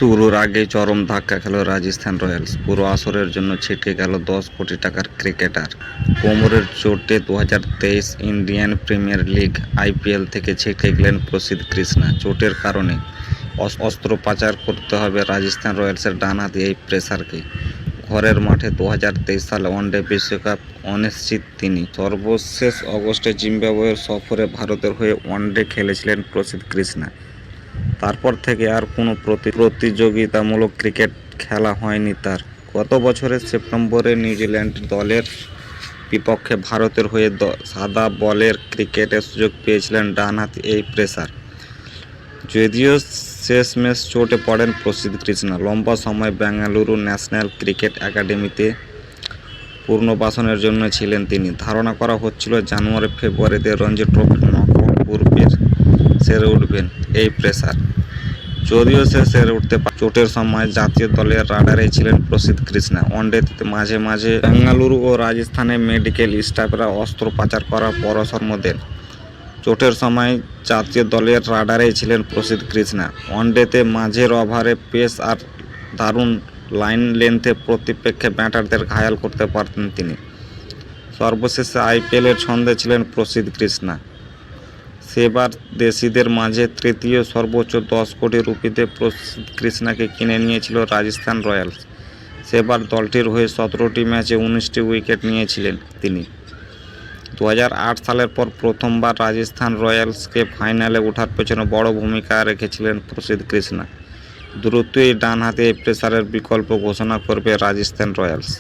শুরুর আগেই চরম ধাক্কা খেল রাজস্থান রয়্যালস। পুরো আসরের জন্য ছিটকে গেল 10 কোটি টাকার ক্রিকেটার। কোমরের চোটে 2023 ইন্ডিয়ান প্রিমিয়ার লিগ আইপিএল থেকে ছিটকে গেলেন প্রসিদ্ধ কৃষ্ণা। চোটের কারণে অস্ত্রোপচার করতে হবে রাজস্থান রয়্যালসের ডানহাতি এই পেসারকে। ঘরের মাঠে 2023 সালে ওয়ানডে বিশ্বকাপ অনিশ্চিত তিনি। সর্বশেষ অগস্টে জিম্বাবুয়ের সফরে ভারতের হয়ে ওয়ানডে খেলেছিলেন প্রসিদ্ধ কৃষ্ণা। তারপর থেকে আর কোনো প্রতিযোগিতামূলক ক্রিকেট খেলা হয়নি তার। গত বছরের সেপ্টেম্বরে নিউজিল্যান্ড দলের বিপক্ষে ভারতের হয়ে সাদা বলের ক্রিকেটের সুযোগ পেয়েছিলেন ডানহাতি এই পেসার। যদিও শেষমেশ চোটে পড়েন প্রসিদ্ধ কৃষ্ণা। লম্বা সময় বেঙ্গালুরু ন্যাশনাল ক্রিকেট একাডেমিতে পুনর্বাসনের জন্য ছিলেন তিনি। ধারণা করা হচ্ছিল জানুয়ারি-ফেব্রুয়ারিতে রঞ্জি ট্রফির নকআউট পর্বে সেরে উঠবেন এই পেসার। যদিও সে সেরে উঠতে চোটের সময় জাতীয় দলের রাডারে ছিলেন প্রসিদ্ধ কৃষ্ণা। ওয়ানডেতে মাঝে মাঝে বেঙ্গালুরু ও রাজস্থানে মেডিকেল স্টাফেরা অস্ত্রোপচার করার পরামর্শ দেন। চোটের সময় জাতীয় দলের রাডারেই ছিলেন প্রসিদ্ধ কৃষ্ণা। ওয়ানডেতে মাঝের ওভারে পেস আর দারুণ লাইন লেন্থে প্রতিপক্ষে ব্যাটারদের ঘায়াল করতে পারতেন তিনি। সর্বশেষে আইপিএলের ছন্দে ছিলেন প্রসিদ্ধ কৃষ্ণা। সেবার দেশিদের মাঝে তৃতীয় সর্বোচ্চ 10 কোটি রুপিতে প্রসিদ্ধ কৃষ্ণাকে কিনে নিয়েছিল রাজস্থান রয়্যালস। সেবার দলটির হয়ে 17টি ম্যাচে 19টি উইকেট নিয়েছিলেন তিনি। 2008 সালের পর প্রথমবার রাজস্থান রয়্যালসকে ফাইনালে ওঠার পেছনে বড় ভূমিকা রেখেছিলেন প্রসিদ্ধ কৃষ্ণা। দ্রুতই ডানহাতি এই পেসারের বিকল্প ঘোষণা করবে রাজস্থান রয়্যালস।